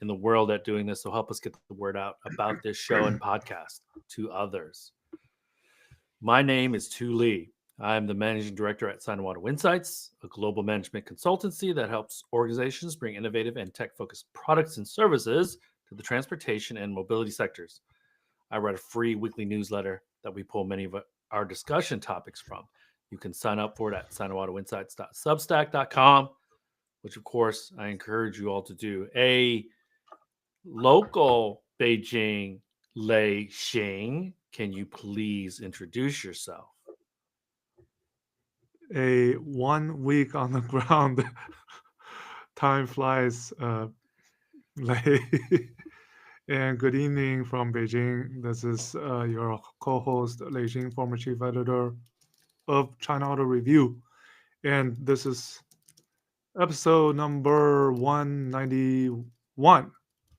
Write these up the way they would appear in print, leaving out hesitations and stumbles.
in the world at doing this. So help us get the word out about this show and podcast to others. My name is Tu Lee. I'm the managing director at Sinowato Insights, a global management consultancy that helps organizations bring innovative and tech-focused products and services to the transportation and mobility sectors. I write a free weekly newsletter that we pull many of our discussion topics from. You can sign up for it at sinowatoinsights.substack.com, which of course I encourage you all to do. A local Beijing Lei Xing, can you please introduce yourself? A 1 week on the ground. Time flies. Lei. And good evening from Beijing. This is your co-host Lei Xing, former chief editor of China Auto Review, and this is episode number 191.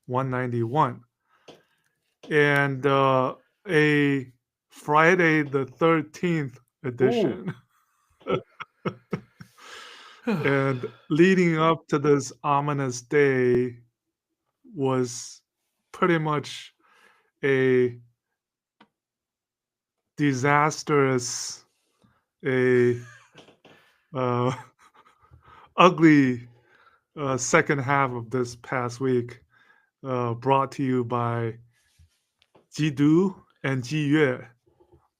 191. And a Friday the 13th Ooh. edition. And leading up to this ominous day was pretty much a disastrous, a uh, ugly second half of this past week, brought to you by Jidu and Jiyue.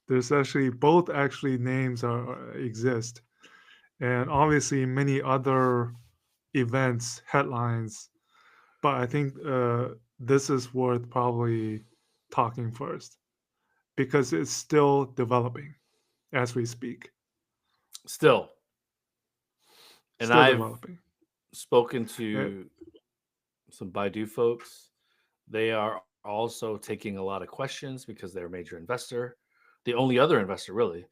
There's actually both actually names exist, and obviously many other events headlines. But I think this is worth probably talking first because it's still developing as we speak. Still, and Still I've developing. spoken Uh, to some Baidu folks. They are also taking a lot of questions because they're a major investor, the only other investor really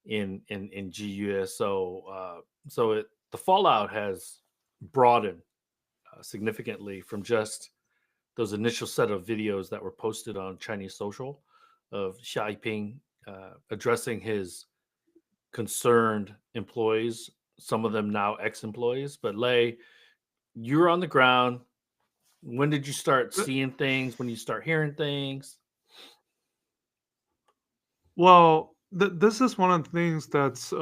in GUS. So the fallout has broadened significantly from just those initial set of videos that were posted on Chinese social of Xia Yiping addressing his concerned employees, some of them now ex-employees. But Lei, you're on the ground. When did you start seeing things? When you start hearing things? well, this is one of the things that's it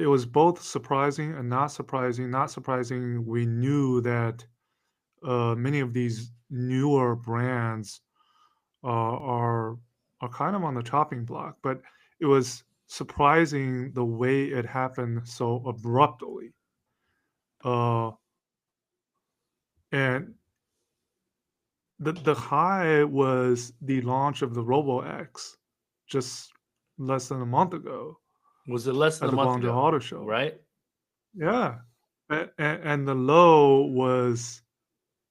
was both surprising and not surprising. Not surprising, we knew that many of these newer brands are kind of on the chopping block, but it was surprising the way it happened so abruptly. Uh, and the high was the launch of the Robo X just less than a month ago Was it less than at a the month Guangzhou ago? Auto Show. Right? Yeah, and the low was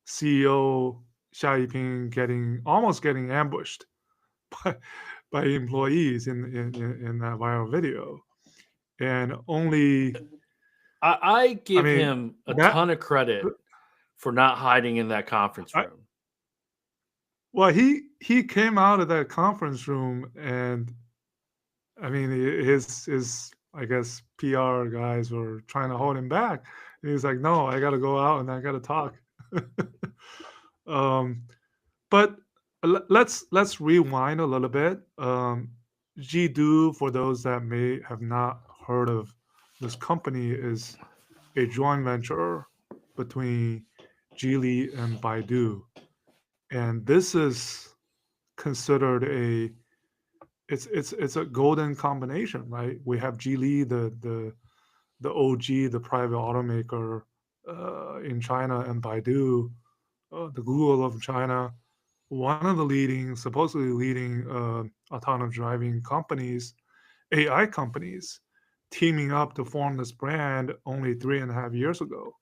CEO Xia Yiping almost getting ambushed by, by employees in that viral video, and only I I give mean him a that ton of credit for not hiding in that conference I, room. well he came out of that conference room, and I mean his I guess PR guys were trying to hold him back, and he's like, no, I got to go out and I got to talk. um, but let's rewind a little bit. Jidu, for those that may have not heard of this company, is a joint venture between Geely and Baidu, and this is considered it's a golden combination, right? We have Geely, the OG, the private automaker in China, and Baidu, the Google of China, one of the supposedly leading autonomous driving companies, AI companies, teaming up to form this brand only 3.5 years ago.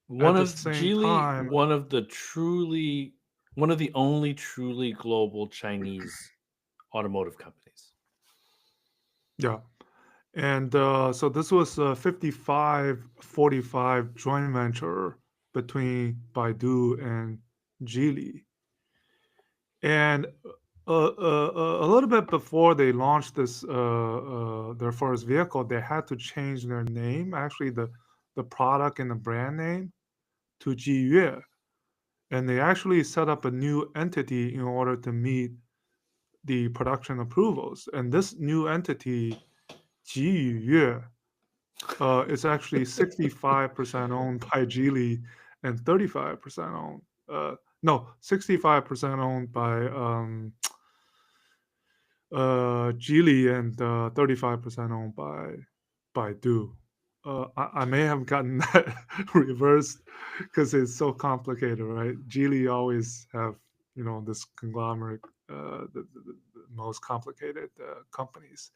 One At the of same Geely, time, one of the only truly global Chinese automotive companies. yeah. And so this was a 55-45 joint venture between Baidu and Geely. And a little bit before they launched this their first vehicle, they had to change their name, actually the product and the brand name, to Jiyue, and they actually set up a new entity in order to meet the production approvals. And this new entity, Jiyue, is actually 65% owned by Geely and 35% owned. No, 65% owned by Geely and 35% owned by Baidu. I may have gotten that reversed because it's so complicated, right? Geely always have this conglomerate, the most complicated companies,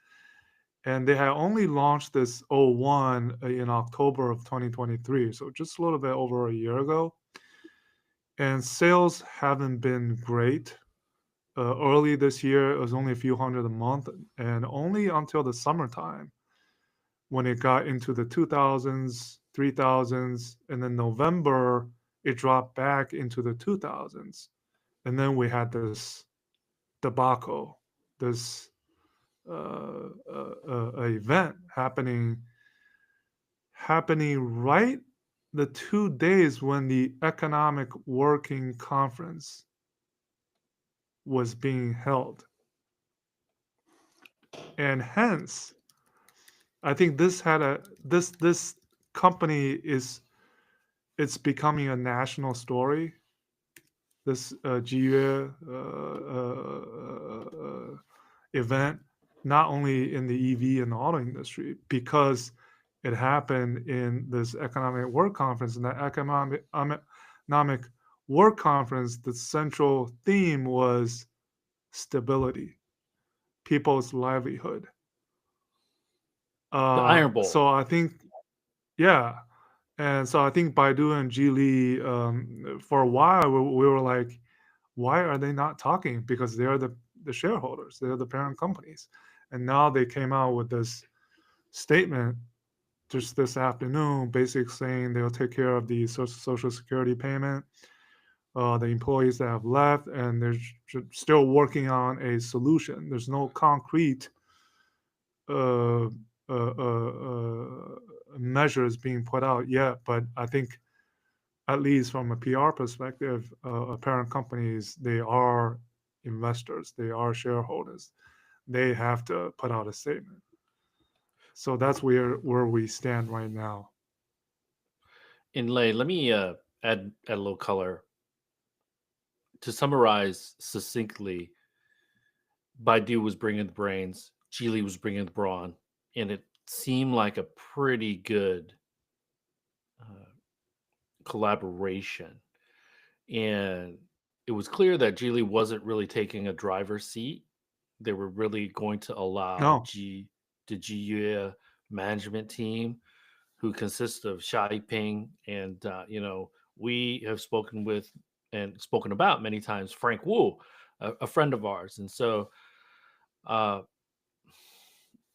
and they had only launched this O1 in October of 2023, so just a little bit over a year ago, and sales haven't been great. Early this year, it was only a few hundred a month, and only until the summertime when it got into the 2000s, 3000s, and then November, it dropped back into the 2000s. And then we had this debacle, this event happening right the 2 days when the Economic Working Conference was being held. And hence, I think this company it's becoming a national story. This Jiyue event, not only in the EV and the auto industry, because it happened in this economic work conference. And that economic work conference, the central theme was stability, people's livelihood. The Iron Bowl. So I think, yeah. And so I think Baidu and Geely, for a while, we were like, why are they not talking? Because they're the shareholders, they're the parent companies. And now they came out with this statement just this afternoon, basically saying they'll take care of the social security payment, the employees that have left, and they're still working on a solution. There's no concrete measures being put out yet, but I think at least from a PR perspective, parent companies, they are investors, they are shareholders. They have to put out a statement. So that's where we stand right now. In Lei, let me add a little color. To summarize succinctly, Baidu was bringing the brains, Geely was bringing the brawn, and it seemed like a pretty good collaboration. And it was clear that Geely wasn't really taking a driver's seat. They were really going to allow No. the Jiyue management team, who consists of Xiaoping and we have spoken with and spoken about many times Frank Wu, a friend of ours, and so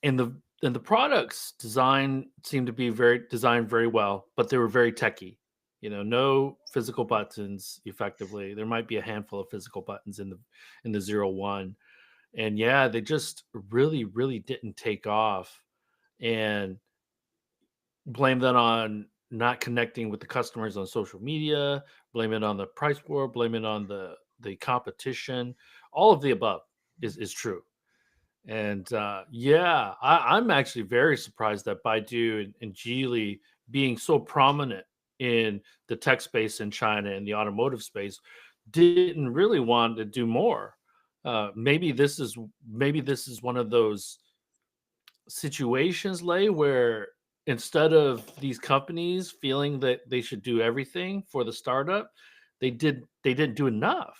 and the products design seemed to be designed very well, but they were very techy. No physical buttons. Effectively, there might be a handful of physical buttons in the 01, and yeah, they just really didn't take off. And blame that on not connecting with the customers on social media, blame it on the price war, blame it on the competition. All of the above is true. And yeah, I'm actually very surprised that Baidu and Geely, being so prominent in the tech space in China and the automotive space, didn't really want to do more. Maybe this is one of those situations, Lei, where instead of these companies feeling that they should do everything for the startup, they didn't do enough.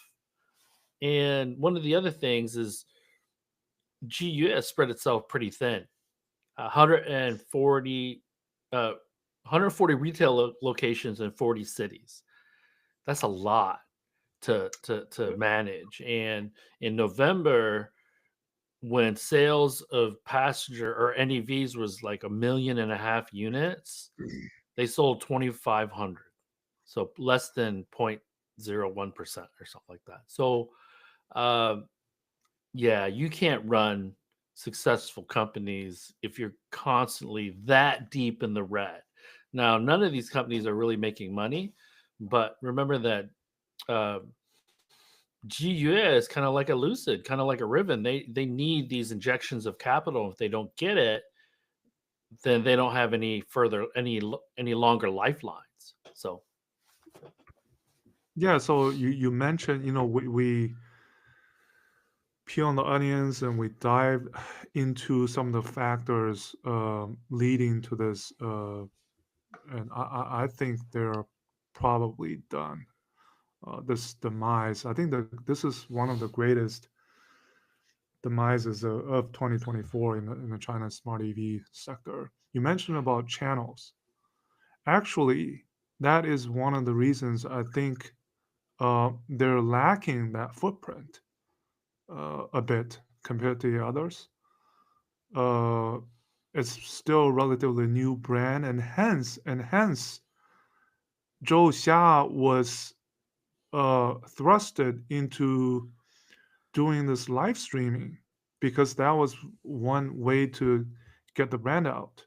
And one of the other things is GUS spread itself pretty thin. 140 retail locations in 40 cities. That's a lot to manage. And in November, when sales of passenger or NEVs was like 1.5 million units, they sold 2,500. So less than 0.01% or something like that. So yeah, you can't run successful companies if you're constantly that deep in the red. Now, none of these companies are really making money, But remember that uh, GUA is kind of like a Lucid, kind of like a Ribbon. They need these injections of capital. If they don't get it, then they don't have any further any longer lifelines. So Yeah, so you mentioned, we peel on the onions and we dive into some of the factors leading to this, and I think they're probably done. This demise. I think that this is one of the greatest demises of 2024 in the China smart EV sector. You mentioned about channels. Actually, that is one of the reasons I think they're lacking that footprint a bit compared to the others. Uh, it's still a relatively new brand, and hence, Zhou Xia was thrusted into doing this live streaming because that was one way to get the brand out.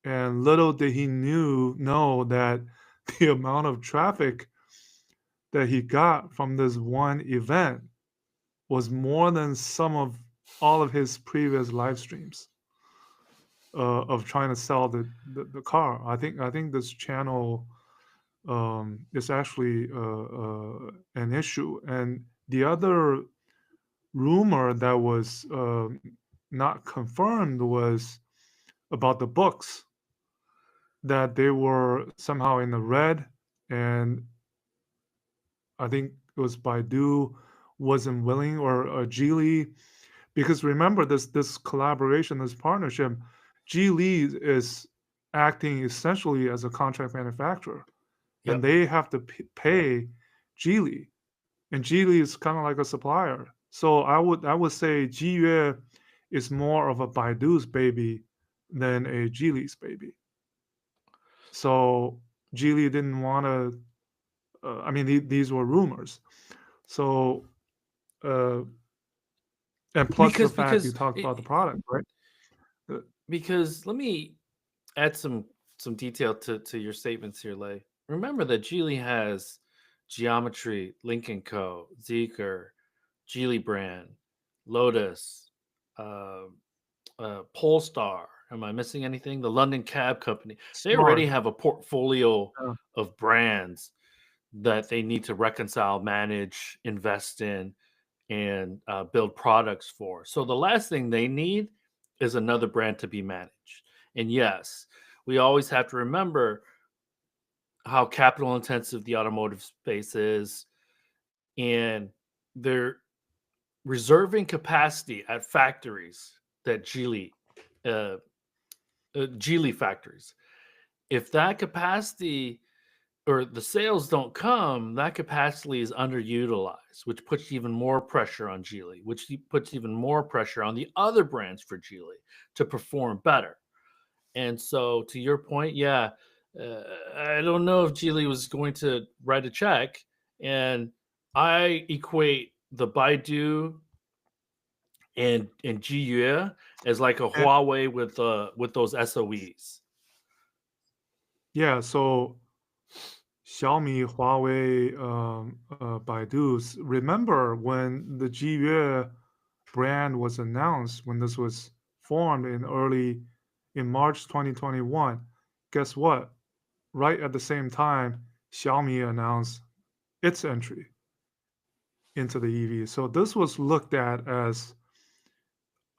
And little did he know that the amount of traffic that he got from this one event was more than some of all of his previous live streams of trying to sell the car. I think this channel is actually an issue. And the other rumor that was not confirmed was about the books, that they were somehow in the red, and I think it was Baidu wasn't willing, or Geely, because remember this collaboration, this partnership, Geely is acting essentially as a contract manufacturer, and yep. they have to pay Geely, and Geely is kind of like a supplier. So I would say Jiyue is more of a Baidu's baby than a Geely's baby. So Geely didn't want to. I mean, these were rumors. So, uh, and plus the because fact you because talked about the it, product, right? Uh, because let me add some detail to your statements here, Lay. Remember that Geely has Geometry, Lincoln Co., Zeekr, Geely brand, Lotus, uh, Polestar. Am I missing anything? The London Cab Company. They already Smart. have a portfolio Uh, of brands that they need to reconcile, manage, invest in, and build products for. So the last thing they need is another brand to be managed. And yes, we always have to remember how capital intensive the automotive space is, and they're reserving capacity at factories that uh, Geely factories. If that capacity or the sales don't come, that capacity is underutilized, which puts even more pressure on Geely, which puts even more pressure on the other brands for Geely to perform better. And so, to your point, yeah, I don't know if Geely was going to write a check, and I equate the Baidu and Jiyue as like a and Huawei with those SOEs. yeah, so Xiaomi, Huawei, Baidu's. Remember when the Jiyue brand was announced, when this was formed in March 2021? Guess what? Right at the same time, Xiaomi announced its entry into the EV. So this was looked at as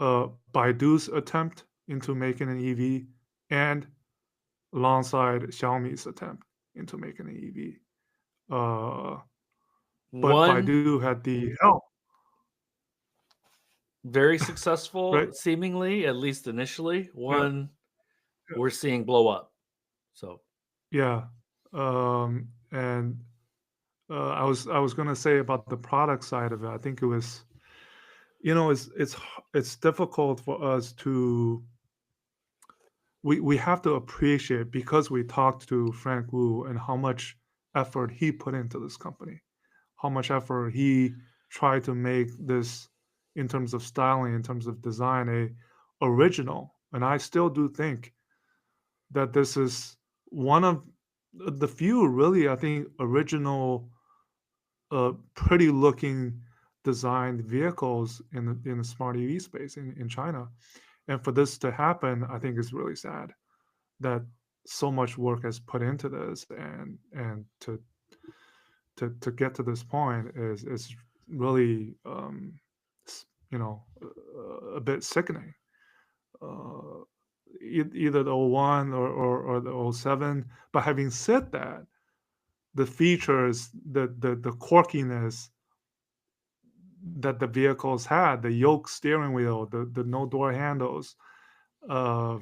Baidu's attempt into making an EV, and alongside Xiaomi's attempt into making an EV. But One Baidu had the help, very right? successful, seemingly, at least initially. Yeah, One we're seeing blow up. So yeah. And I was gonna say about the product side of it. I think it was, it's difficult for us to. We have to appreciate, because we talked to Frank Wu and how much effort he put into this company, how much effort he tried to make this, in terms of styling, in terms of design, a original. And I still do think that this is one of the few really, I think, original, pretty looking designed vehicles in the smart EV space in China. And for this to happen, I think is really sad that so much work has put into this, and to get to this point is really, you know, a bit sickening. Uh, Either the '01 or the '07. But having said that, the features, the quirkiness that the vehicles had, the yoke steering wheel, the no door handles, uh,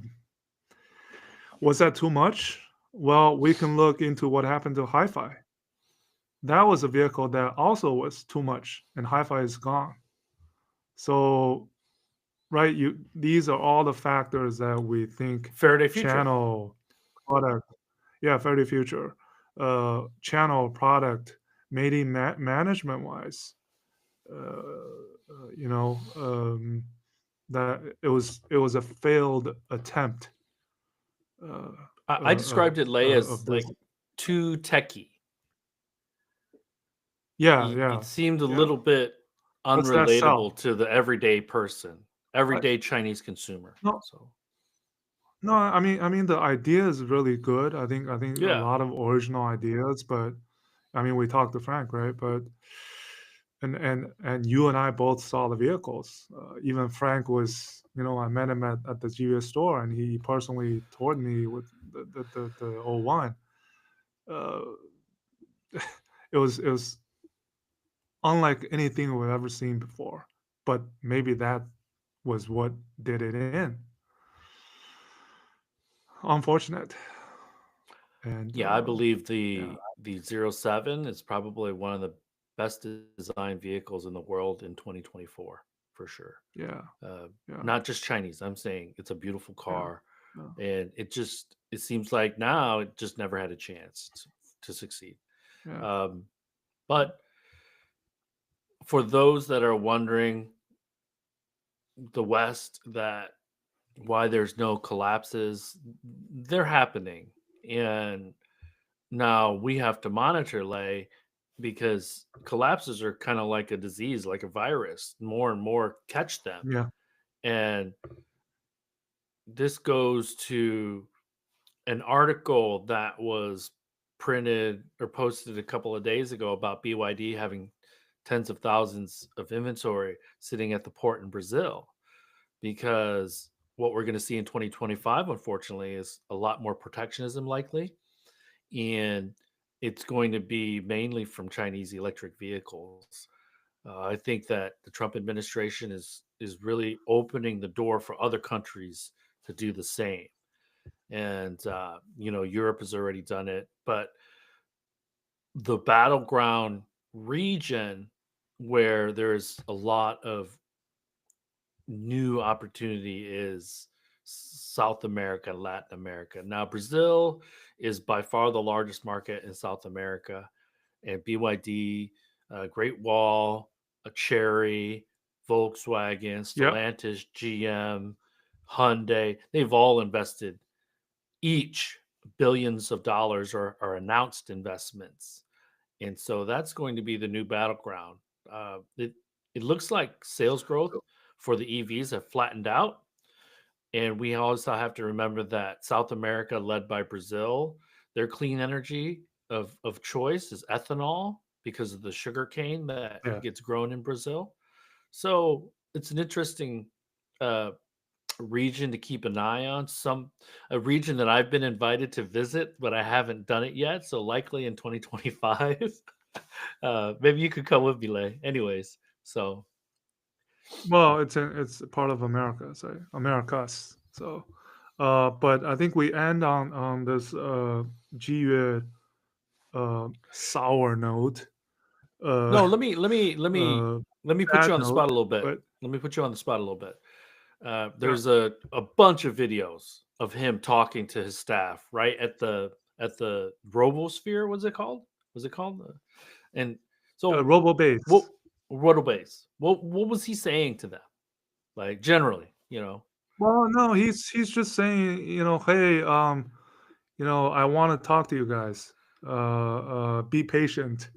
was that too much? Well, we can look into what happened to Hi-Fi. That was a vehicle that also was too much, and Hi-Fi is gone. So, right, you these are all the factors that we think Faraday Future. channel, product, yeah, Faraday Future, channel, product, maybe management wise, you know, that it was a failed attempt, uh, I described it, Lay, as of this. like too techy. Yeah, It yeah, seemed a yeah. little bit What's that sell? unrelatable to the everyday person, I, everyday Chinese consumer. no, So no. I mean, the idea is really good. I think a yeah, lot of original ideas, but I mean, we talked to Frank, right? But and you and I both saw the vehicles. Even Frank was, I met him at the GS store, and he personally toured me with the '01. Uh, it was unlike anything we've ever seen before. But maybe that was what did it in. Unfortunate. And yeah, I believe yeah, the Zero 07 is probably one of the best designed vehicles in the world in 2024 for sure. yeah, Uh, yeah, Not just Chinese. I'm saying it's a beautiful yeah, car, yeah, and it seems like now it just never had a chance to succeed. yeah, Um, but for those that are wondering, the West, that why there's no collapses, they're happening, and now we have to monitor, Lay, because collapses are kind of like a disease, like a virus. More and more catch them, yeah, and this goes to an article that was printed or posted a couple of days ago about BYD having tens of thousands of inventory sitting at the port in Brazil, because what we're going to see in 2025, unfortunately, is a lot more protectionism likely, and it's going to be mainly from Chinese electric vehicles. I think that the Trump administration is really opening the door for other countries to do the same, and Europe has already done it, but the battleground region where there's a lot of new opportunity is South America, Latin America. Now, Brazil is by far the largest market in South America, and BYD, Great Wall, a Cherry, Volkswagen, yeah, Stellantis, GM, Hyundai, they've all invested each billions of dollars or announced investments. And so that's going to be the new battleground. It looks like sales growth for the EVs have flattened out, and we also have to remember that South America, led by Brazil, their clean energy of choice is ethanol because of the sugar cane that yeah. gets grown in Brazil. So it's an interesting uh, region to keep an eye on. A region that I've been invited to visit, but I haven't done it yet. So likely in 2025. Maybe you could come with me, Lay. Anyways, so Well, it's a part of America, so Americas. So, but I think we end on this G sour note, no, uh, uh, let me put bad you on the note. spot a little bit. But Let me put you on the spot a little bit. yeah, There's a bunch of videos of him talking to his staff right at the Robosphere. Was it called? Was it called? And so Robo base. what? Rotobase. What was he saying to them? Like generally, Well, no, he's just saying, hey, I want to talk to you guys. Be patient.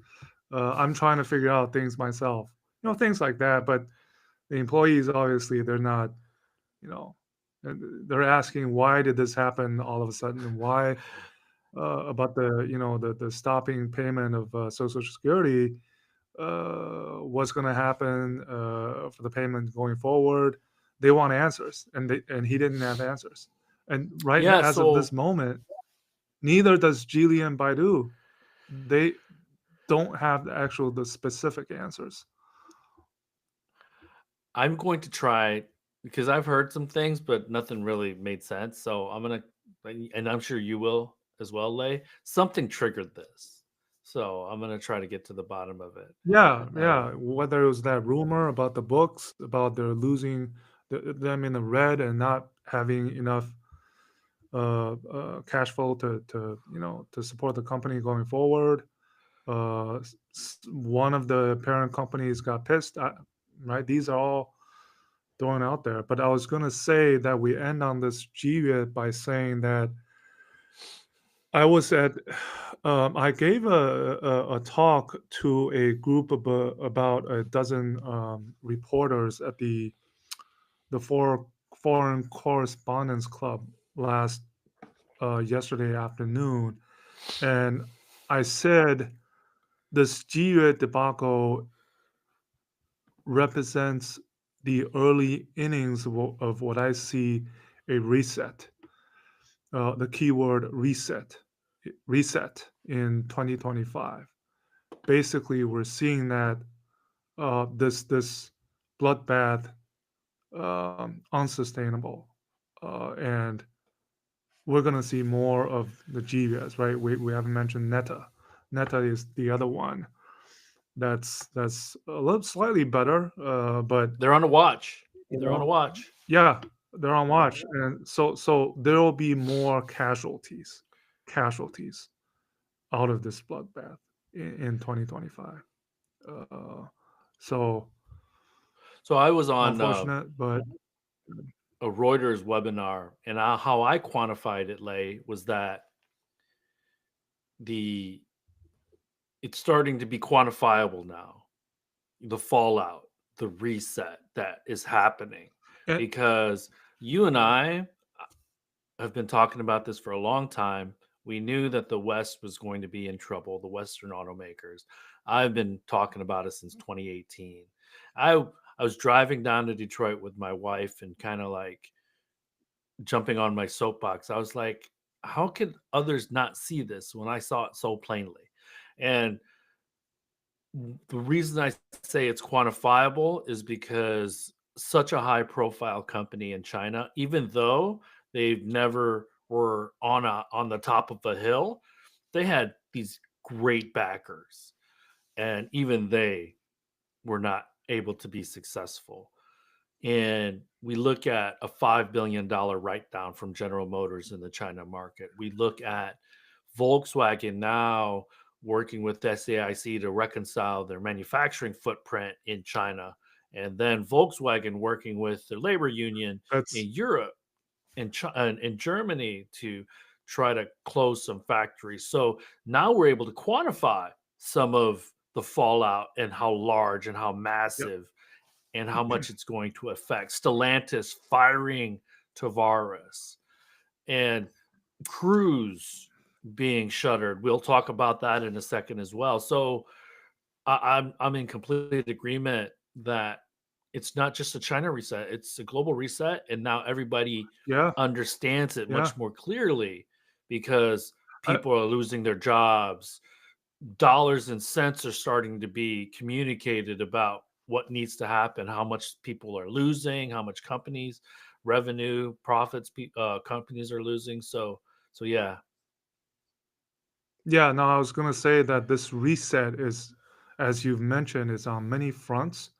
I'm trying to figure out things myself. Things like that. But the employees, obviously, they're not. You know, they're asking why did this happen all of a sudden, and why about the stopping payment of Social Security. What's going to happen for the payment going forward? They want answers, and he didn't have answers. And right now, Yeah, as of this so moment, neither does Geely and Baidu. They don't have the specific answers. I'm going to try because I've heard some things, but nothing really made sense. So I'm gonna, and I'm sure you will as well, Lay. Something triggered this, so I'm gonna try to get to the bottom of it. Yeah, Uh, yeah. Whether it was that rumor about the books, about their losing them in the red and not having enough cash flow to support the company going forward. One of the parent companies got pissed. Right, these are all thrown out there. But I was gonna say that we end on this GWIT by saying that I was at. I gave a talk to a group of about a dozen reporters at the Foreign Correspondents Club last yesterday afternoon, and I said this GUE debacle represents the early innings of what I see a reset. The keyword reset in 2025. Basically, we're seeing that this bloodbath unsustainable, and we're going to see more of the GBS, right? We haven't mentioned Neta. Neta is the other one that's a little slightly better, but they're on a watch. you They're on a know, watch. yeah, they're on watch, and so there will be more casualties out of this bloodbath in 2025. Uh, so So I was on unfortunate, but a Reuters webinar, and how I quantified it, Lay, was that the it's starting to be quantifiable now. The fallout, the reset that is happening, eh, because you and I have been talking about this for a long time. We knew that the West was going to be in trouble, the Western automakers. I've been talking about it since 2018. I was driving down to Detroit with my wife and kind of like jumping on my soapbox. I was like, how can others not see this when I saw it so plainly? And the reason I say it's quantifiable is because such a high profile company in China, even though they've never were on the top of a hill, they had these great backers, and even they were not able to be successful. And we look at a $5 billion write down from General Motors in the China market. We look at Volkswagen now working with SAIC to reconcile their manufacturing footprint in China. And then Volkswagen working with the labor union that's in Europe and in Germany to try to close some factories. So now we're able to quantify some of the fallout and how large and how yep, massive and how much it's going to affect. Stellantis firing Tavares and Cruise being shuttered. We'll talk about that in a second as well. So I'm in complete agreement that it's not just a China reset; it's a global reset, and now everybody yeah, understands it yeah. much more clearly because I, people are losing their jobs. Dollars and cents are starting to be communicated about what needs to happen, how much people are losing, how much companies, revenue, profits, companies are losing. So yeah, yeah, no, I was gonna say that this reset is, as you've mentioned, is on many fronts.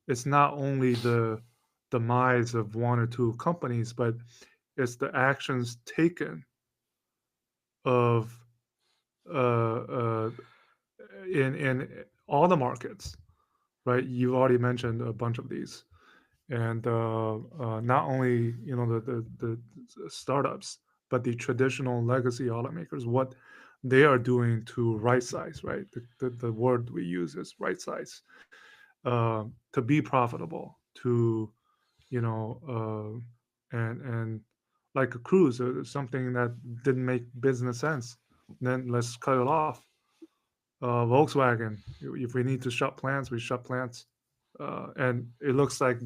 It's not only the demise of one or two companies, but it's the actions taken of uh, in all the markets, right? You've already mentioned a bunch of these, and not only the startups, but the traditional legacy automakers, what they are doing to right size, right? The word we use is right size, to be profitable, to you know, and like a cruise, something that didn't make business sense, then let's cut it off. Volkswagen, if we need to shut plants, we shut plants, and it looks like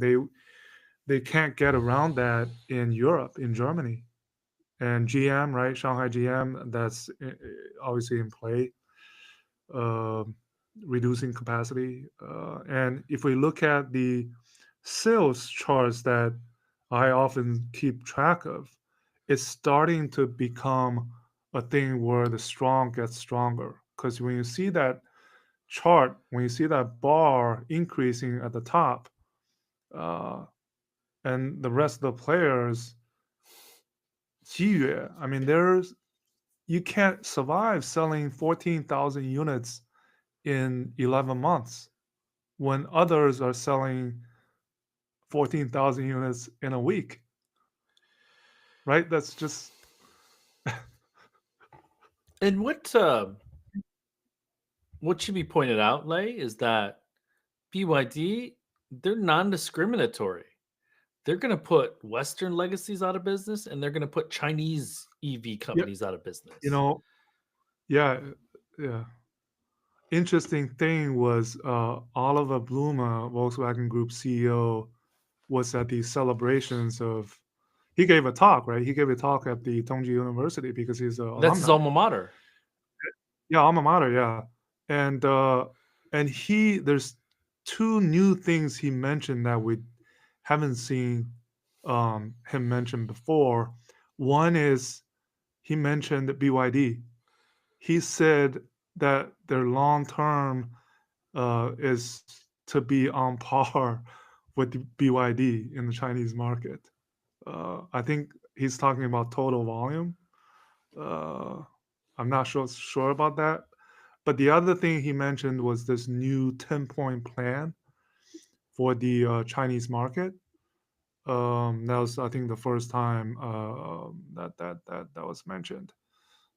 they can't get around that in Europe, in Germany, and GM, right? Shanghai GM, that's obviously in play, um, reducing capacity. And if we look at the sales charts that I often keep track of, it's starting to become a thing where the strong gets stronger. Because when you see that chart, when you see that bar increasing at the top, uh, and the rest of the players, 七月, I mean, you can't survive selling 14,000 units in 11 months when others are selling 14,000 units in a week, right? That's just, And what should be pointed out, Lei, is that BYD, they're non-discriminatory. They're going to put Western legacies out of business, and they're going to put Chinese EV yeah, companies out of business. you know, yeah, yeah. Interesting thing was Oliver Blume, Volkswagen Group CEO, was at the celebrations of. He gave a talk, right? He gave a talk at the Tongji University because he's an That's his alumni. alma mater. Yeah, alma mater, yeah. And there's two new things he mentioned that we haven't seen him mention before. One is he mentioned BYD. He said that their long term is to be on par with the BYD in the Chinese market. I think he's talking about total volume. Uh, I'm not sure about that. But the other thing he mentioned was this new 10-point plan for the Chinese market. That was, I think, the first time that was mentioned.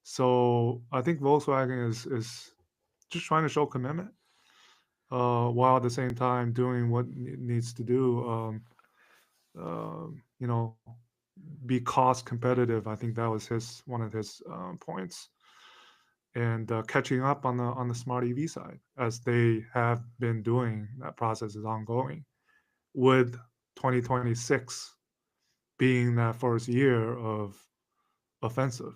So I think Volkswagen is just trying to show commitment, while at the same time doing what it needs to do. You know, be cost competitive. I think that was his one of his points, and catching up on the smart EV side as they have been doing. That process is ongoing, with 2026 being that first year of offensive.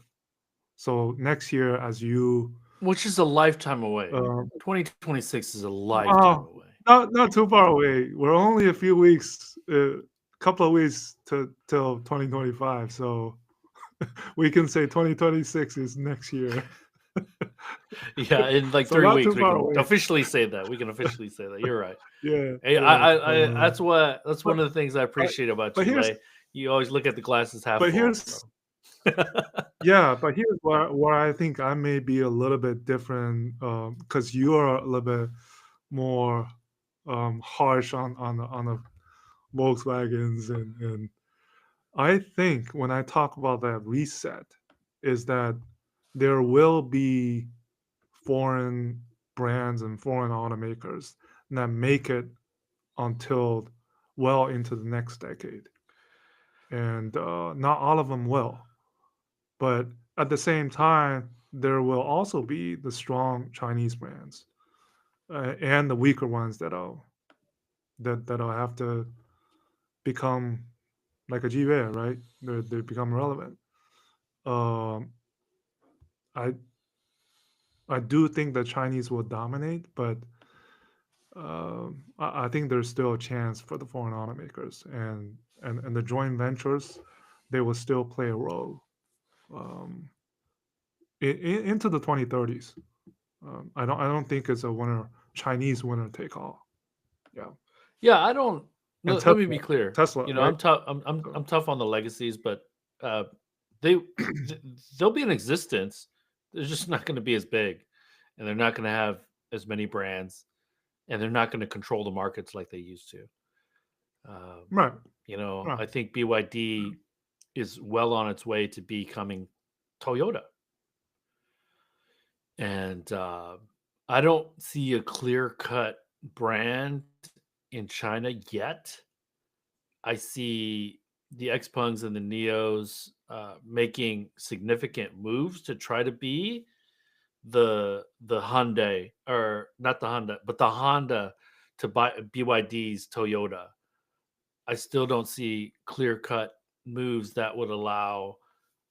So next year, as you Which is a lifetime away. uh, 2026 is a lifetime wow, away. not too far away. We're only a few weeks, couple of weeks to till 2025. So we can say 2026 is next year. Yeah, in like So 3 not weeks too we far can away. officially say that. We can officially say that. You're right. Yeah, Hey, yeah. that's But one of the things I but appreciate about but you, here's Lei. You always look at the glasses half but full. here's yeah, but here's where I think I may be a little bit different, because you are a little bit more harsh on the Volkswagens, and I think when I talk about that reset, is that there will be foreign brands and foreign automakers that make it until well into the next decade, and not all of them will. But at the same time, there will also be the strong Chinese brands, and the weaker ones that'll have to become like a G-Ware, right? They become relevant. Um, I I do think the Chinese will dominate, but I think there's still a chance for the foreign automakers, and the joint ventures, they will still play a role, um, into the 2030s. I don't think it's a winner Chinese winner take all. Yeah, Yeah, I don't. and Let me be clear. Tesla, You know, right? I'm tough. I'm So, tough on the legacies, but uh, they they'll be in existence. They're just not going to be as big, and they're not going to have as many brands, and they're not going to control the markets like they used to. Um, right, you know, right. I think BYD. is well on its way to becoming Toyota. And I don't see a clear cut brand in China yet. I see the Xpungs and the Neos making significant moves to try to be the Hyundai, or not the Honda, but the Honda to buy BYD's Toyota. I still don't see clear cut moves that would allow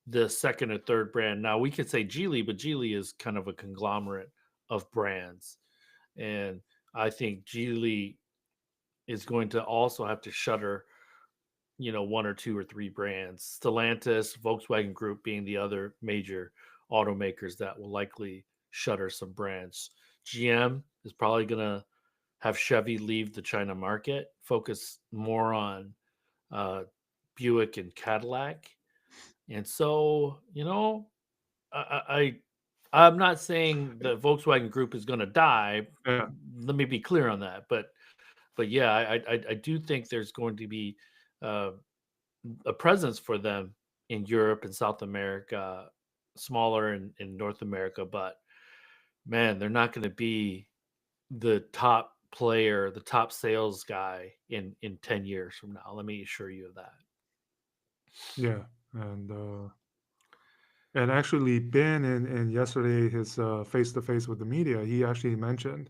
the second or third brand. Now we could say Geely, but Geely is kind of a conglomerate of brands, and I think Geely is going to also have to shutter, one or two or three brands. Stellantis, Volkswagen Group being the other major automakers that will likely shutter some brands. GM is probably going to have Chevy leave the China market, focus more on uh, Buick and Cadillac. And so, I I'm not saying the Volkswagen Group is going to die. Yeah. Let me be clear on that. But yeah, I do think there's going to be uh, a presence for them in Europe and South America, smaller in North America. But man, they're not going to be the top player, the top sales guy in 10 years from now. Let me assure you of that. Yeah. And actually, Ben in yesterday his face to face with the media, he actually mentioned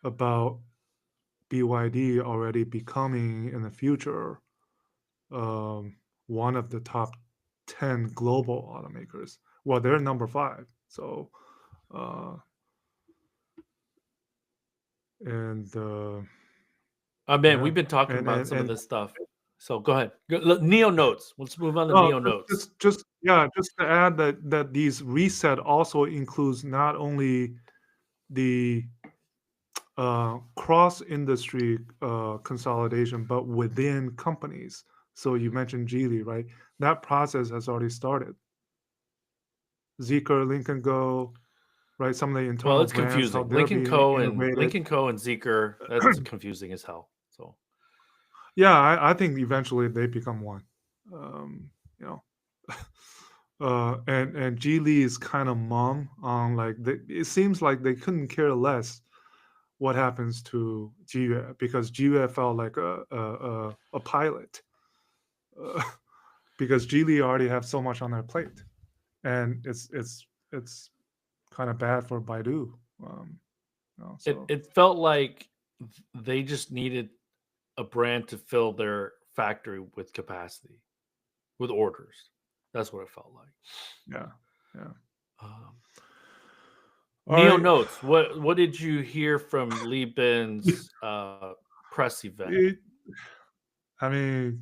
about BYD already becoming in the future um, one of the top 10 global automakers. Well, they're number five. So, uh, and Man, yeah, we've been talking about some of and this stuff. So go ahead. Neo notes. Let's move on to no, Neo notes. just yeah, just to add that these reset also includes not only the cross industry consolidation, but within companies. So you mentioned Geely, right? That process has already started. Zeekr, Lincoln Go, right? Some of the Well, internal it's brands, how confusing. they're being integrated. Lincoln Co and Zeekr, that's confusing as hell. So Yeah, I think eventually they become one. You know, and Geely is kind of mum on like it seems like they couldn't care less what happens to Jiwei because Jiwei felt like a pilot uh, because Geely already have so much on their plate, and it's kind of bad for Baidu. So it felt like they just needed a brand to fill their factory with capacity, with orders. That's what it felt like. yeah, yeah. Um, All Neo right. notes. What did you hear from Li Bin's press event? It, I mean,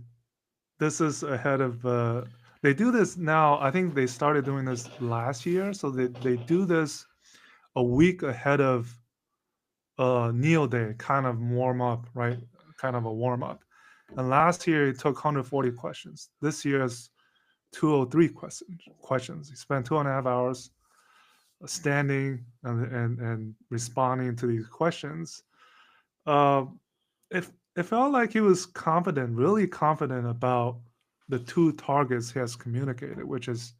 this is ahead of. They do this now. I think they started doing this last year, so they do this a week ahead of Neo Day, kind of warm up, right? Kind of a warm up. And last year it took 140 questions. This year's 203 questions. He spent 2.5 hours standing and responding to these questions. Uh, it felt like he was confident, really confident about the two targets he has communicated, which is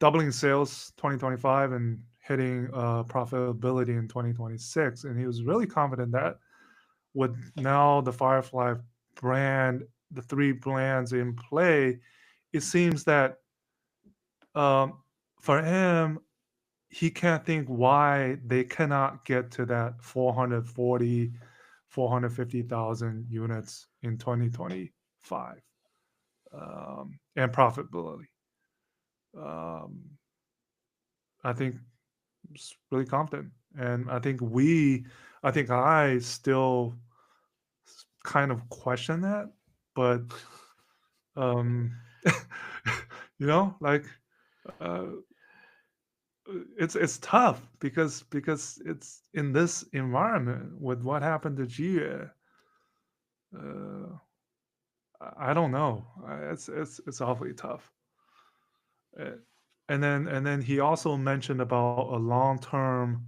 doubling sales 2025 and hitting profitability in 2026. And he was really confident that with now the Firefly brand, the three brands in play, it seems that um, for him, he can't think why they cannot get to that 440, 450,000 units in 2025 and profitability. Um, I think it's really confident. And I think I still kind of question that, but um, like uh, it's tough because it's in this environment with what happened to Gia. Uh, I don't know. It's awfully tough. Uh, and then he also mentioned about a long term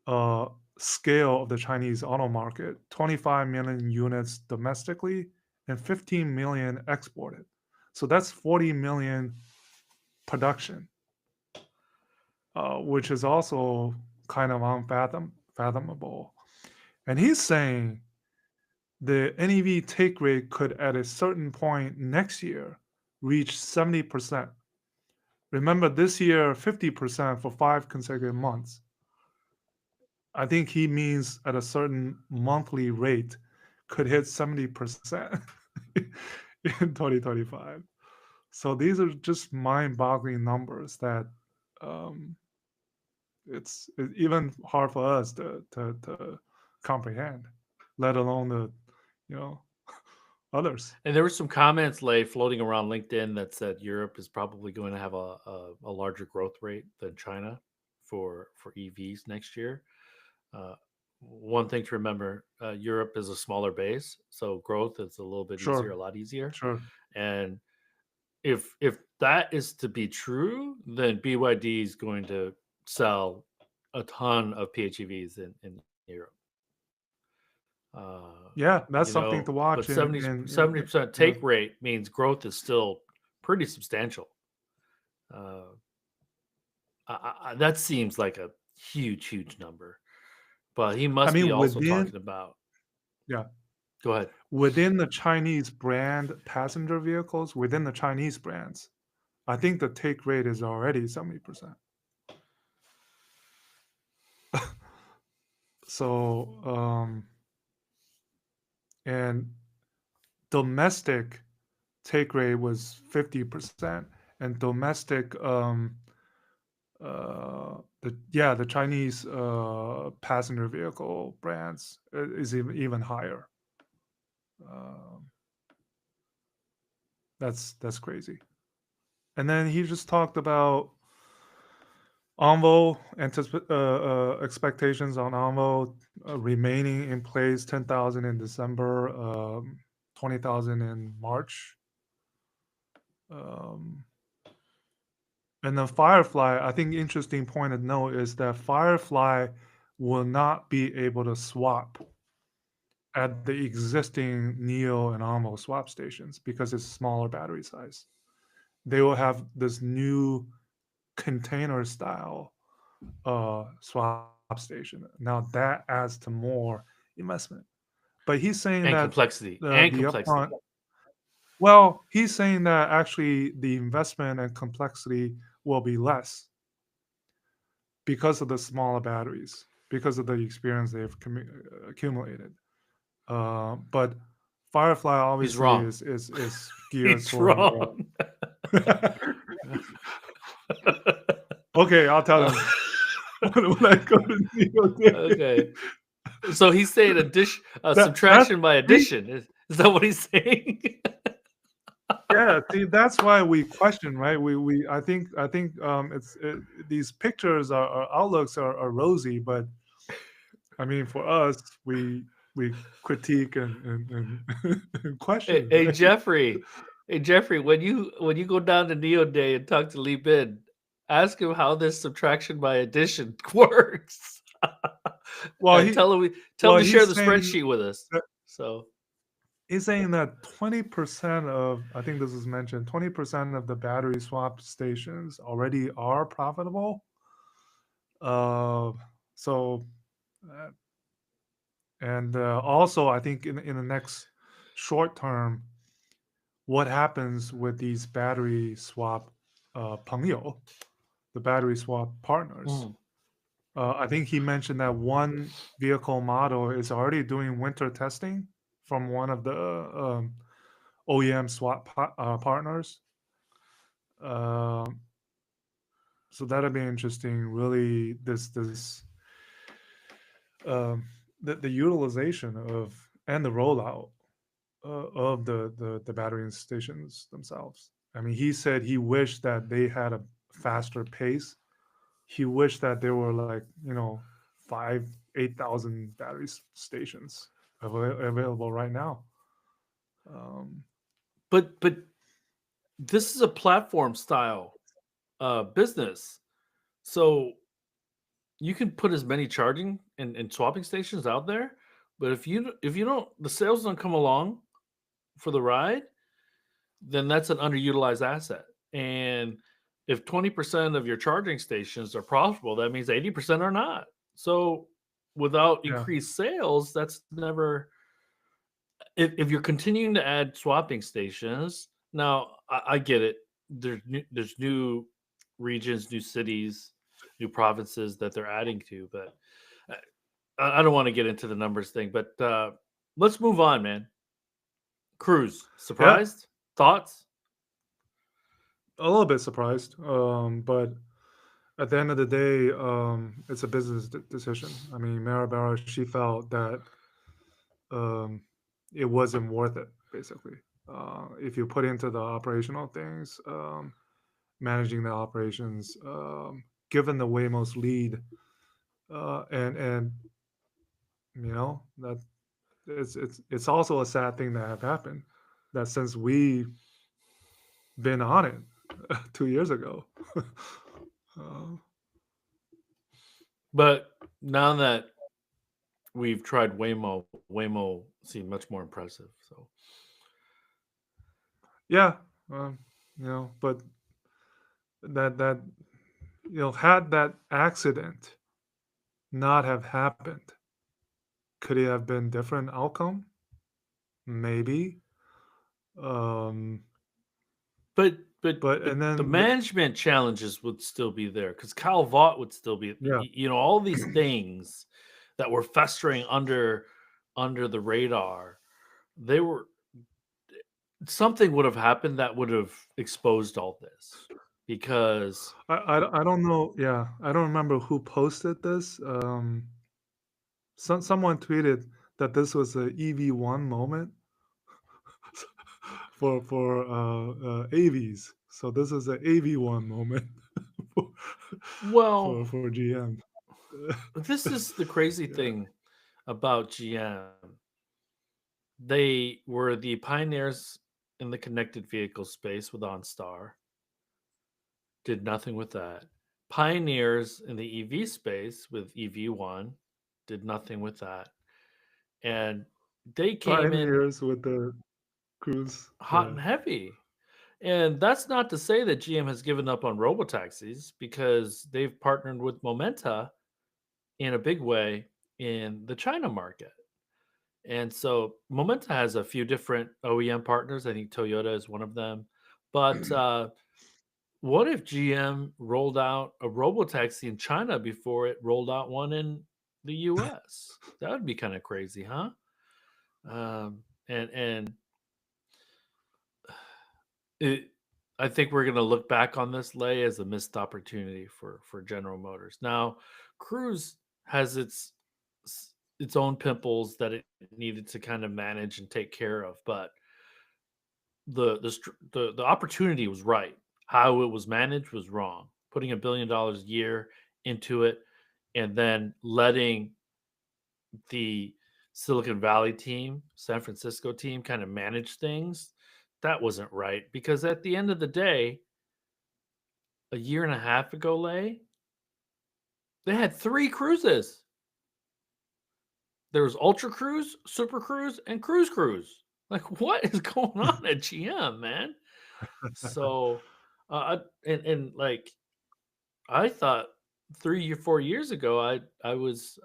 uh, scale of the Chinese auto market: 25 million units domestically and 15 million exported. So that's 40 million production, which is also kind of unfathomable. And he's saying the NEV take rate could, at a certain point next year, reach 70%. Remember, this year, 50% for 5 consecutive months. I think he means at a certain monthly rate could hit 70% in 2025. So these are just mind-boggling numbers that um, it's even hard for us to comprehend, let alone the you know others. And there were some comments like floating around LinkedIn that said Europe is probably going to have a larger growth rate than China for EVs next year. Uh, one thing to remember: Europe is a smaller base, so growth is a little bit easier, Sure, a lot easier. sure. And if that is to be true, then BYD is going to sell a ton of PHEVs in Europe. Yeah, that's You something know, to but watch. 70% Yeah. take rate means growth is still pretty substantial. Uh, that seems like a huge number, but he I must be mean, also talking about. yeah, Go ahead. within the Chinese brand passenger vehicles, within the Chinese brands, I think the take rate is already 70%. So, and domestic take rate was 50%, and domestic, the Chinese passenger vehicle brands is even higher. Um, that's crazy. And then he just talked about Envo expectations on Envo remaining in place, 10,000 in December, 20,000 in March. Um, and then Firefly, I think interesting point of note is that Firefly will not be able to swap at the existing Neo and Envo swap stations because it's smaller battery size. They will have this new container style swap station. Now that adds to more investment. But he's saying And that complexity. the upfront, well, he's saying that actually the investment and complexity will be less because of the smaller batteries, because of the experience they've accumulated. But Firefly He's obviously wrong. is geared He's toward more. wrong. Okay, I'll tell him when I go to New York. Okay. So he's saying addition, That's subtraction by see, addition. Is that what he's saying? yeah. See, that's why we question, right? I think these pictures are outlooks are rosy, but I mean, for us, we critique and question, Hey right? Jeffrey, when you go down to Neo Day and talk to Lee Bin, ask him how this subtraction by addition works, Well, and tell him to share he's the saying spreadsheet with us. that So 20% of, I think this is mentioned, 20% of the battery swap stations already are profitable. Uh, so, uh, and also, I think in the next short term, what happens with these battery swap Pengyo, the battery swap partners? mm, I think he mentioned that one vehicle model is already doing winter testing from one of the OEM swap partners. Um, so that'll be interesting. Really, this um, the utilization of and the rollout of the battery stations themselves. I mean, he said he wished that they had a faster pace. He wished that there were like 8,000 battery stations available right now. Um, but this is a platform style business, so you can put as many charging and swapping stations out there. But if you don't, the sales don't come along for the ride, then that's an underutilized asset. And if 20% of your charging stations are profitable, that means 80% are not. So without Yeah. increased sales, that's never, if you're continuing to add swapping stations, now I get it. There's new regions, new cities, new provinces that they're adding to, but I don't want to get into the numbers thing. But let's move on, man. Cruise, Yeah. surprised? Thoughts? A little bit surprised. But at the end of the day, it's a business decision. I mean, Maribara, she felt that um, it wasn't worth it, basically. If you put into the operational things, managing the operations, given the Waymo's lead, and that it's also a sad thing that have happened. That since we been on it 2 years ago. uh, But now that we've tried Waymo, Waymo seemed much more impressive. So yeah, but that had that accident not have happened, could it have been different outcome? Maybe. Um, but but but but and the then management challenges would still be there because Kyle Vaught would still be, yeah, all these things that were festering under the radar. They were, something would have happened that would have exposed all this because I don't know. Yeah, I don't remember who posted this. Someone tweeted that this was a EV1 moment for AVs. So this is an AV1 moment for well, for GM. this is the crazy Yeah. thing about GM. They were the pioneers in the connected vehicle space with OnStar, did nothing with that. Pioneers in the EV space with EV1, did nothing with that. And they came in Pioneers with the cruise. hot Yeah. and heavy. And that's not to say that GM has given up on robotaxis because they've partnered with Momenta in a big way in the China market. And so Momenta has a few different OEM partners. I think Toyota is one of them. But what if GM rolled out a robotaxi in China before it rolled out one in the US? That would be kind of crazy, huh? And it, I think we're going to look back on this lay as a missed opportunity for General Motors. Now, Cruise has its own pimples that it needed to kind of manage and take care of, but the opportunity was right. How it was managed was wrong. Putting $1 billion a year into it and then letting the Silicon Valley team, San Francisco team kind of manage things, that wasn't right. Because at the end of the day, a year and a half ago, Lay, they had 3 cruises. There was Ultra Cruise, Super Cruise, and Cruise Cruise. Like, what is going on at GM, man? So, like, I thought 3 or 4 years ago, I was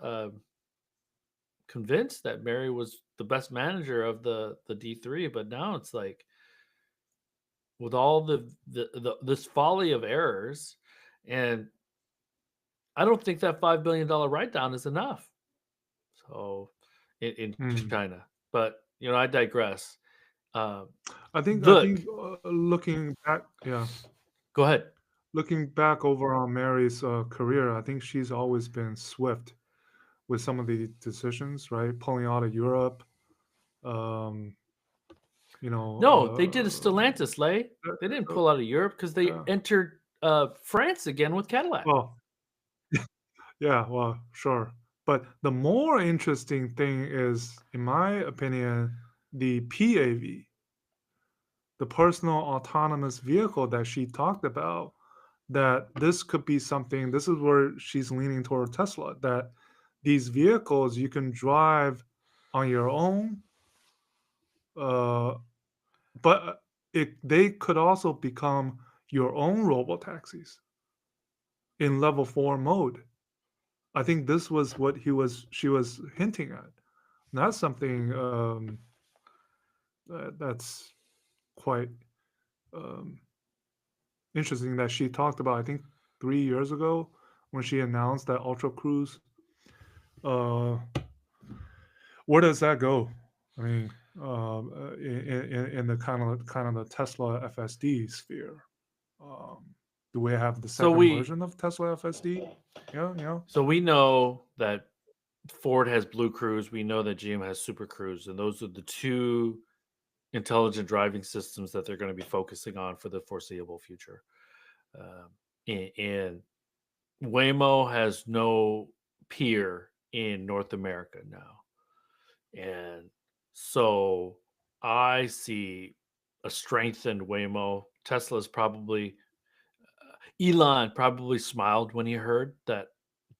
convinced that Mary was the best manager of the D3, but now it's like with all the this folly of errors, and I don't think that $5 billion write down is enough. So in Hmm. China, but I digress. Uh, I think look, looking back, yeah, go ahead. looking back over on Mary's career, I think she's always been swift with some of the decisions, right? Pulling out of Europe, um, you No, they did a know, Stellantis, Lay. They didn't uh, pull out of Europe because they yeah. entered France again with Cadillac. Well, yeah, well, sure. But the more interesting thing is, in my opinion, the PAV, the personal autonomous vehicle that she talked about, that this could be something, this is where she's leaning toward Tesla, that these vehicles you can drive on your own, uh, but they could also become your own robo taxis in level 4 mode. I think this was what she was hinting at. And that's something that's quite um, interesting that she talked about. I think 3 years ago when she announced that Ultra Cruise. Uh, where does that go? I mean, in the kind of the Tesla FSD sphere. Um, do we have the So second we version of Tesla FSD? Yeah, yeah, so we know that Ford has Blue Cruise. We know that GM has Super Cruise, and those are the two intelligent driving systems that they're going to be focusing on for the foreseeable future. Um, and Waymo has no peer in North America now. And so I see a strengthened Waymo. Tesla's probably, Elon probably smiled when he heard that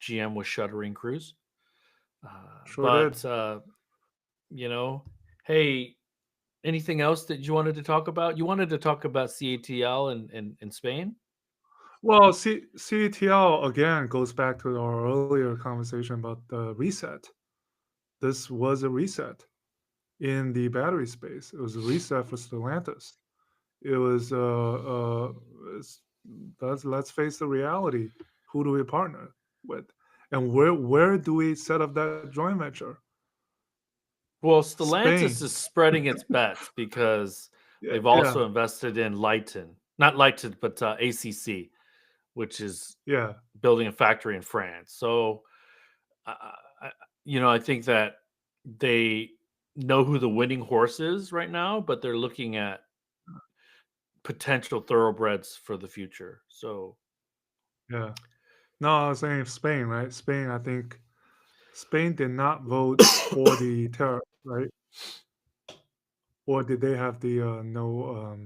GM was shuttering Cruise. sure did. But you know, hey, anything else that you wanted to talk about? You wanted to talk about CATL in Spain? Well, CETL again goes back to our earlier conversation about the reset. This was a reset in the battery space. It was a reset for Stellantis. It was it's, let's face the reality. Who do we partner with, and where do we set up that joint venture? Well, Stellantis Spain. is spreading its bets because Yeah, they've yeah, also invested in Lighton, not Lighton, but ACC, which is yeah. building a factory in France. So, I, I think that they know who the winning horse is right now, but they're looking at potential thoroughbreds for the future. So, Yeah. No, I was saying Spain, right? Spain. I think Spain did not vote for the tariff, right? Or did they have the no?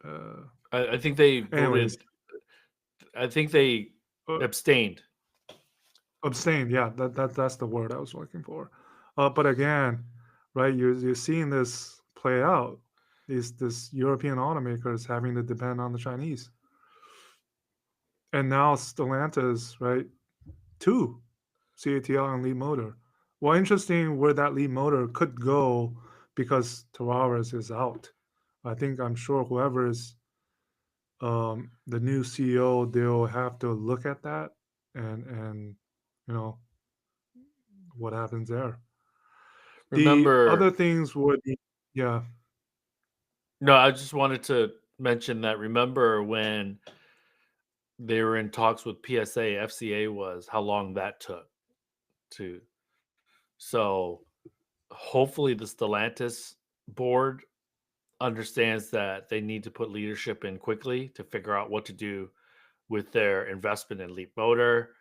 Uh, I think they anyways, voted. I think they uh, abstained. abstain. Yeah, that's the word I was looking for. But again, right? You're seeing this play out. These this European automakers having to depend on the Chinese, and now Stellantis, right? Two, CATL and Leapmotor. Well, interesting where that Leapmotor could go because Tavares is out. I'm sure whoever is the new CEO, they'll have to look at that and you know what happens there. The other Remember, things would be, yeah, no, I just wanted to mention that. Remember when they were in talks with PSA, FCA was how long that took to. So hopefully the Stellantis board understands that they need to put leadership in quickly to figure out what to do with their investment in Leap Motor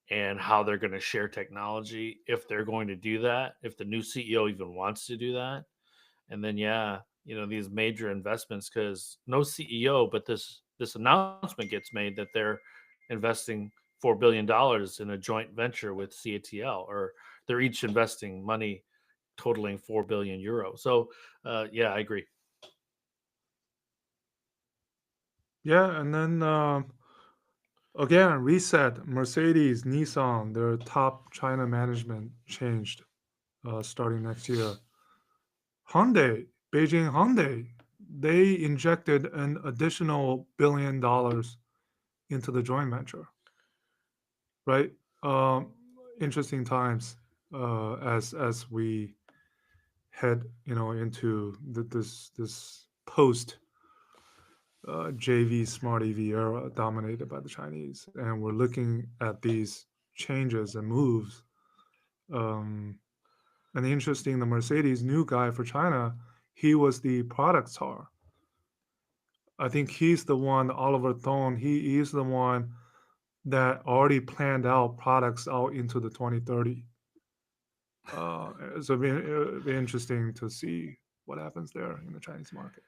and how they're going to share technology if they're going to do that, if the new CEO even wants to do that. And then yeah, these major investments because no CEO, but this announcement gets made that they're investing $4 billion in a joint venture with CATL, or they're each investing money totaling 4 billion euro. So yeah, I agree. yeah, and then again, reset. Mercedes, Nissan, their top China management changed starting next year. Hyundai, Beijing Hyundai, they injected an additional $1 billion into the joint venture, right? Um, Interesting times as we head, into this post JV Smart EV era dominated by the Chinese, and we're looking at these changes and moves. Um, and interesting, the Mercedes new guy for China, he was the product czar. I think he's the one, Oliver Thone. He's the one that already planned out products out into the 2030. It'll be interesting to see what happens there in the Chinese market.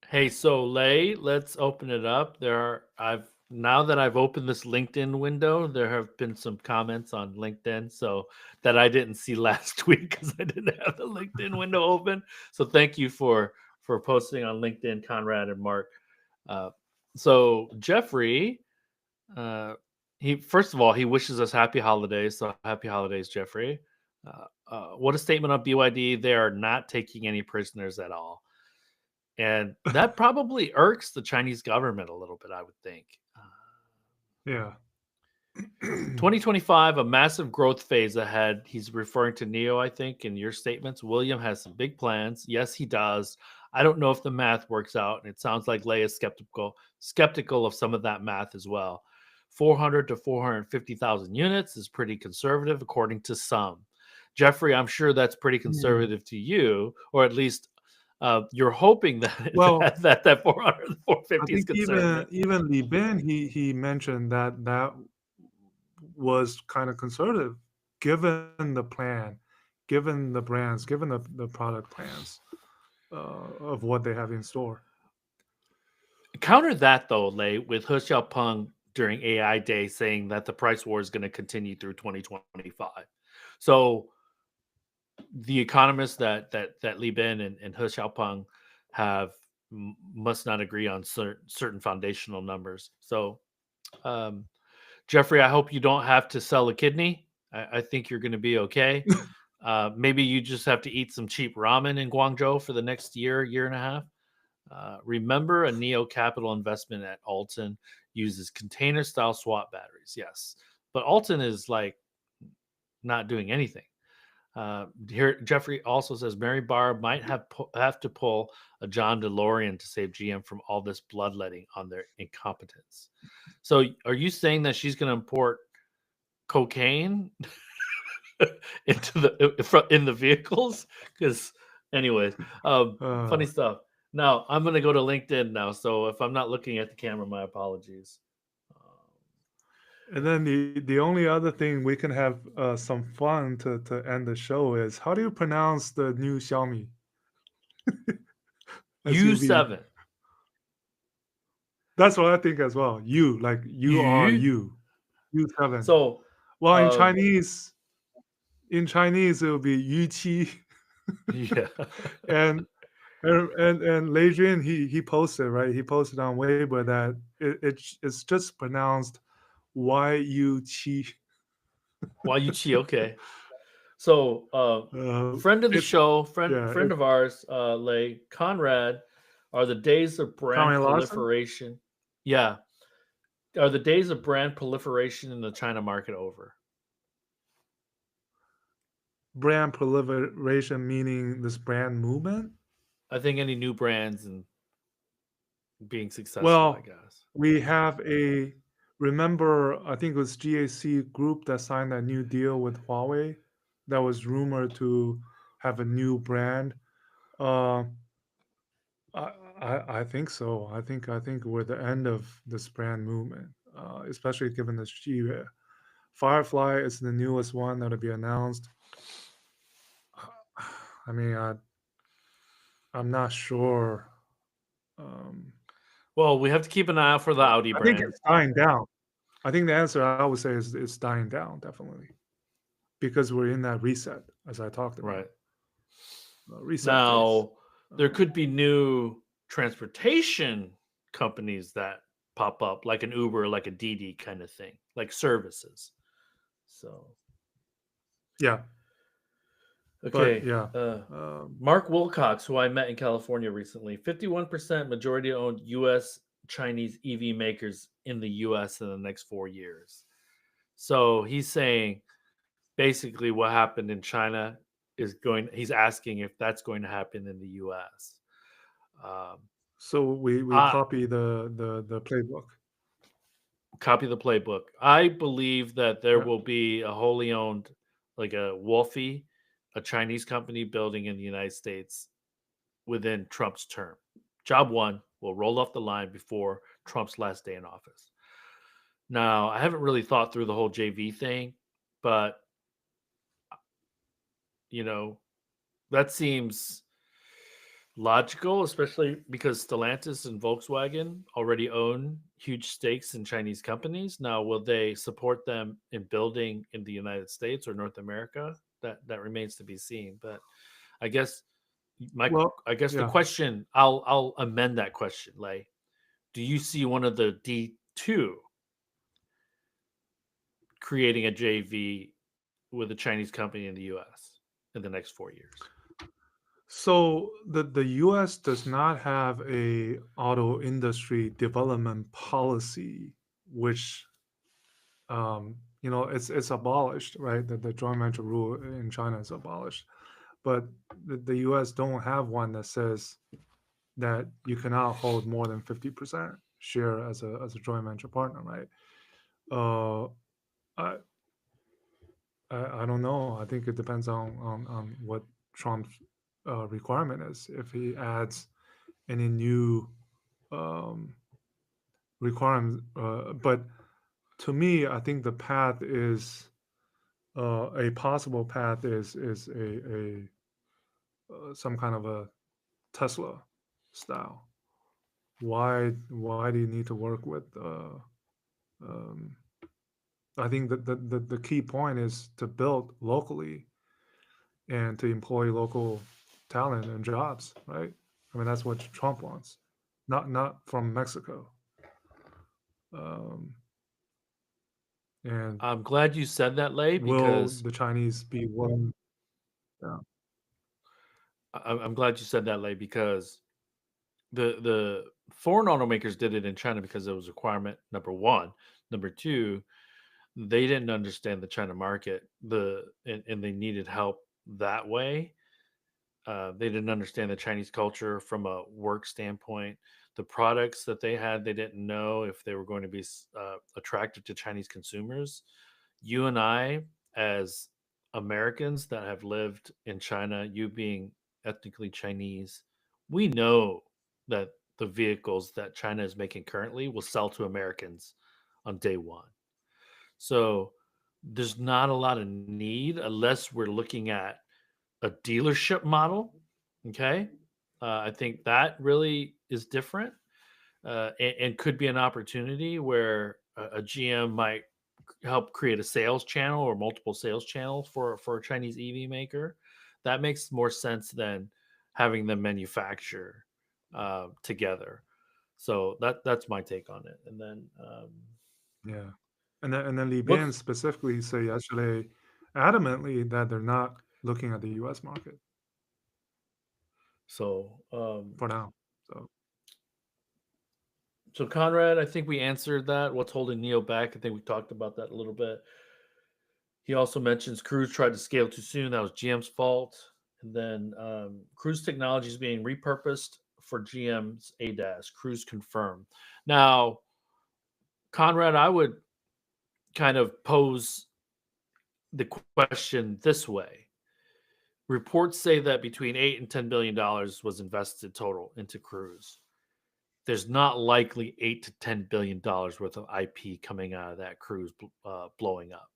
Hey, so Lay, let's open it up. I've now that I've opened this LinkedIn window, there have been some comments on LinkedIn so that I didn't see last week because I didn't have the LinkedIn window open. So thank you for posting on LinkedIn, Conrad and Mark. So Jeffrey, he first of all he wishes us happy holidays. So happy holidays, Jeffrey. What a statement on BYD! They are not taking any prisoners at all, and that probably irks the Chinese government a little bit, I would think. Yeah. 2025, a massive growth phase ahead. He's referring to NIO, I think, in your statements. William has some big plans. Yes, he does. I don't know if the math works out, and it sounds like Lei is skeptical of some of that math as well. 400 to 450,000 units is pretty conservative, according to some. Jeffrey, I'm sure that's pretty conservative to you, or at least you're hoping that Well, that 400 to 450 I is think conservative. even Li Ben he mentioned that was kind of conservative, given the plan, given the brands, given the product plans of what they have in store. Counter that though, Lei, with He Xiaopeng during AI Day saying that the price war is going to continue through 2025. So the economists that Li Ben and He Xiaopeng have must not agree on certain foundational numbers. So, Jeffrey, I hope you don't have to sell a kidney. I think you're going to be okay. Maybe you just have to eat some cheap ramen in Guangzhou for the next year and a half. Remember, a NIO capital investment at Alton uses container style swap batteries. Yes, but Alton is like not doing anything. Here, Jeffrey also says Mary Barr might have to pull a John DeLorean to save GM from all this bloodletting on their incompetence. So, are you saying that she's going to import cocaine in the vehicles? Because, anyways, funny stuff. Now I'm going to go to LinkedIn now. So if I'm not looking at the camera, my apologies. And then the only other thing we can have some fun to end the show is, how do you pronounce the new Xiaomi SUV? U7. That's what I think as well. You, like you are you. U7. So, well, in Chinese it will be Yu Qi. yeah. and Lei Jun, he posted, right? He posted on Weibo that it's just pronounced Yu Qi. Yu Qi, okay. So, friend of the show, friend of ours, Lei Conrad, are the days of brand proliferation. Yeah. Are the days of brand proliferation in the China market over? Brand proliferation meaning this brand movement? I think any new brands and being successful, well, I guess. We have remember, I think it was GAC Group that signed that new deal with Huawei that was rumored to have a new brand. I think so. I think we're at the end of this brand movement, especially given this Firefly is the newest one that'll be announced. I mean, I'm not sure. Well, we have to keep an eye out for the Audi brand. I think it's dying down. I think the answer I would say is it's dying down, definitely, because we're in that reset, as I talked about. Right. Reset now, phase. There could be new transportation companies that pop up, like an Uber, like a Didi kind of thing, like services. So, yeah. Okay. But, yeah. Mark Wilcox, who I met in California recently, 51% majority owned U.S. Chinese EV makers in the U.S. in the next 4 years. So he's saying basically what happened in China he's asking if that's going to happen in the U.S. So we copy the playbook. Copy the playbook. I believe that there will be a wholly owned, like a Wolfie, a Chinese company building in the United States within Trump's term. Job one will roll off the line before Trump's last day in office. Now, I haven't really thought through the whole JV thing, but that seems logical, especially because Stellantis and Volkswagen already own huge stakes in Chinese companies. Now, will they support them in building in the United States or North America? That remains to be seen. But I guess my Well, I guess the yeah. question, I'll amend that question. Like, do you see one of the D2 creating a JV with a Chinese company in the US in the next 4 years? So the U.S. does not have a auto industry development policy, which it's abolished, right? The joint venture rule in China is abolished, but the U.S. don't have one that says that you cannot hold more than 50% share as a joint venture partner, right? Uh, I, I don't know. I think it depends on what Trump's requirement is. If he adds any new um, requirements, but to me, I think the path is a possible path is a some kind of a Tesla style. Why do you need to work with? Um, I think that the key point is to build locally and to employ local talent and jobs, right? I mean, that's what Trump wants, not from Mexico. Um, and I'm glad you said that, Lay, will because the Chinese be willing? Yeah, I'm glad you said that, Lay, because the foreign automakers did it in China because it was requirement number one. Number two, they didn't understand the China market, and they needed help that way. They didn't understand the Chinese culture from a work standpoint. The products that they had, they didn't know if they were going to be attractive to Chinese consumers. You and I, as Americans that have lived in China, you being ethnically Chinese, we know that the vehicles that China is making currently will sell to Americans on day one. So there's not a lot of need unless we're looking at a dealership model. Okay. I think that really is different, and could be an opportunity where a GM might help create a sales channel or multiple sales channels for a Chinese EV maker. That makes more sense than having them manufacture together. So that's my take on it. And then yeah. And then Li Bian what's specifically say yesterday, adamantly that they're not looking at the U.S. market so for now. So so Conrad, I think we answered that. What's holding Neo back? I think we talked about that a little bit. He also mentions Cruise tried to scale too soon. That was GM's fault. And then Cruise technology is being repurposed for GM's ADAS. Cruise confirmed. Now, Conrad, I would kind of pose the question this way. Reports say that between $8 and $10 billion was invested total into Cruise. There's not likely $8 to $10 billion worth of IP coming out of that Cruise blowing up.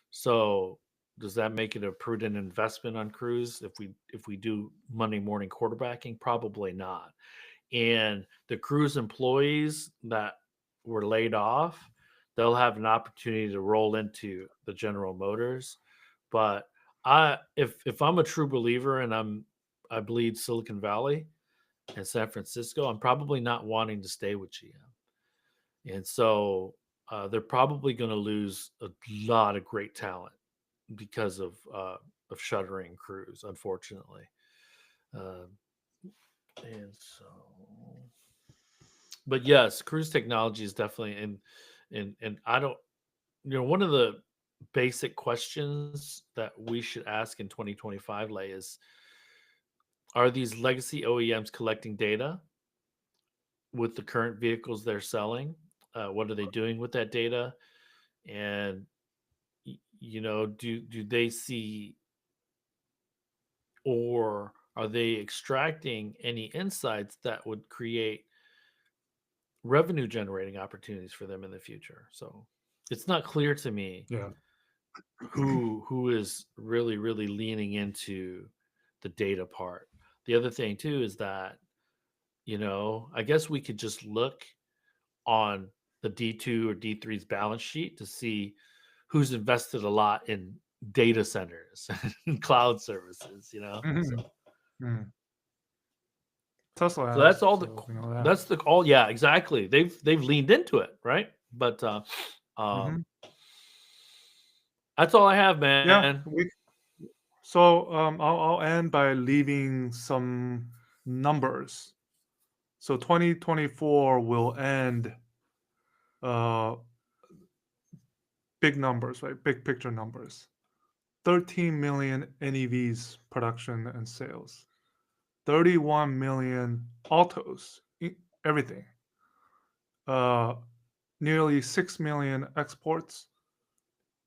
So does that make it a prudent investment on Cruz if we do Monday morning quarterbacking? Probably not. And the Cruz employees that were laid off, they'll have an opportunity to roll into the General Motors. But if I'm a true believer and I bleed Silicon Valley and San Francisco, I'm probably not wanting to stay with GM. And so they're probably going to lose a lot of great talent because of shuttering Cruise, unfortunately. Uh, and so, but yes, Cruise technology is definitely and I don't, one of the basic questions that we should ask in 2025, Lay, is are these legacy OEMs collecting data with the current vehicles they're selling? What are they doing with that data? And do they see, or are they extracting any insights that would create revenue generating opportunities for them in the future? So it's not clear to me yeah, who is really leaning into the data part. The other thing too is that, I guess we could just look on the D2 or D3's balance sheet to see who's invested a lot in data centers and cloud services, Mhm. Mm. Tesla So that's has, all so we know that. that's the all yeah, exactly. They've leaned into it, right? But um Mhm. that's all I have, Yeah, man. so I'll end by leaving some numbers. So 2024 will end uh big numbers, right? Big picture numbers. 13 million NEVs production and sales. 31 million autos, everything. Uh Nearly 6 million exports.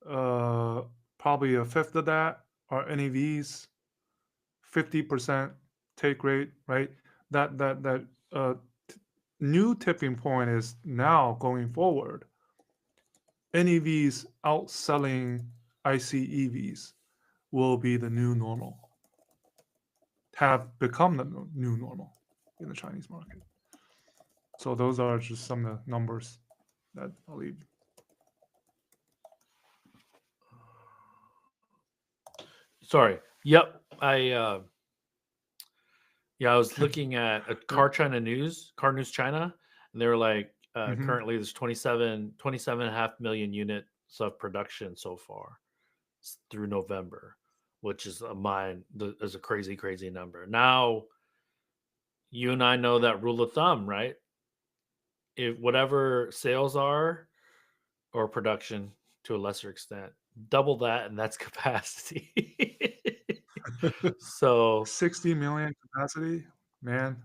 Uh Probably a fifth of that are NEVs. 50% take rate, right? That uh new tipping point is now going forward. NEVs outselling IC EVs will be the new normal, have become the new normal in the Chinese market. So those are just some of the numbers that I'll leave. Sorry. Yep. I was looking at a Yeah. Car News China, and they were like, Mm-hmm. currently there's 27.5 million units of production so far through November, which is is a crazy, crazy number. Now, you and I know that rule of thumb, right? If whatever sales are or production to a lesser extent, double that, and that's capacity. So 60 million capacity, man.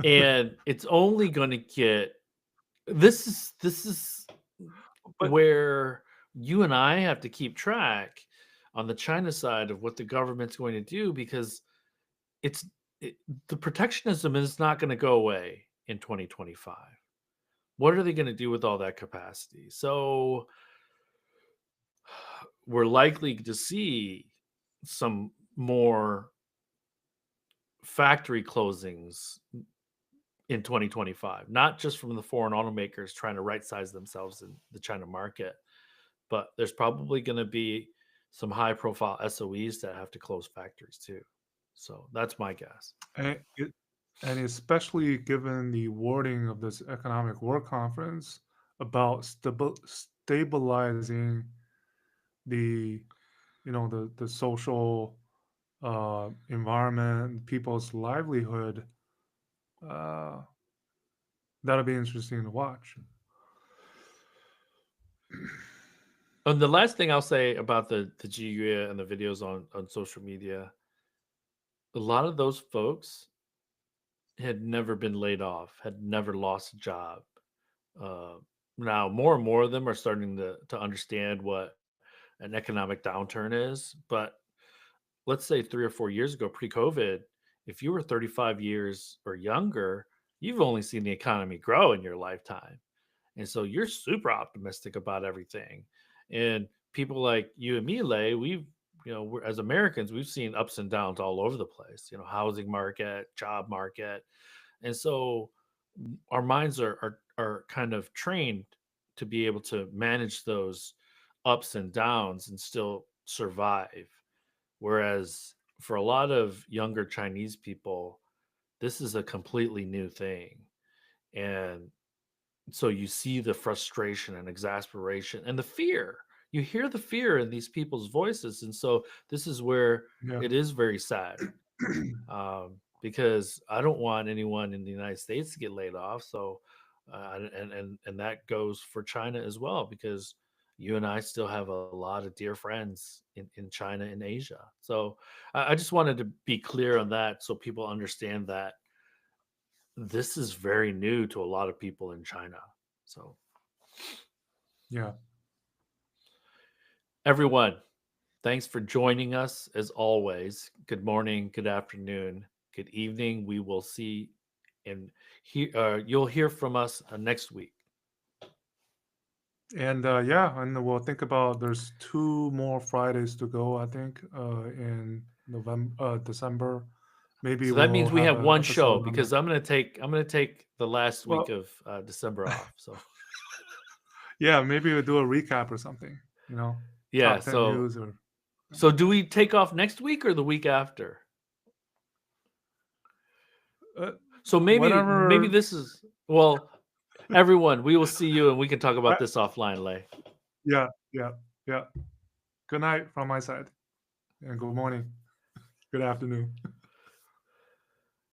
and it's only going to get this is But where you and I have to keep track on the China side of what the government's going to do because it's it, the protectionism is not going to go away in 2025. What are they going to do with all that capacity? So we're likely to see some more factory closings in 2025, not just from the foreign automakers trying to right size themselves in the China market, but there's probably going to be some high profile SOEs that have to close factories too. So that's my guess. and, and especially given the wording of this economic work conference about stabilizing the the social environment, people's livelihood, uh, that'll be interesting to watch. And the last thing I'll say about the GUA and the videos on social media, a lot of those folks had never been laid off, had never lost a job. Uh, Now more and more of them are starting to understand what an economic downturn is. But let's say 3 or 4 years ago, pre-COVID, if you were 35 years or younger, you've only seen the economy grow in your lifetime. And so you're super optimistic about everything. And people like you and me, Lay, as Americans, we've seen ups and downs all over the place, housing market, job market. And so our minds are kind of trained to be able to manage those ups and downs and still survive. Whereas for a lot of younger Chinese people, this is a completely new thing. And so you see the frustration and exasperation and the fear. You hear the fear in these people's voices. And so this is where Yeah. it is very sad, because I don't want anyone in the United States to get laid off. So, and that goes for China as well, because you and I still have a lot of dear friends in China and Asia. So I just wanted to be clear on that so people understand that this is very new to a lot of people in China. So Yeah. everyone, thanks for joining us as always. Good morning, good afternoon, good evening. We will see and you'll hear from us next week. And yeah, and we'll think about there's 2 more Fridays to go, I think, in December. maybe So that we'll means we have have an one show episode on that. because I'm gonna take the last Well, week of December off. So yeah, maybe we'll do a recap or something. You know, yeah. top 10 So news or so do we take off next week or the week after? uh, So maybe whatever. this is well, everyone. We will see you and we can talk I, about this offline, Lay. yeah, yeah, yeah. Good night from my side, and good morning, good afternoon.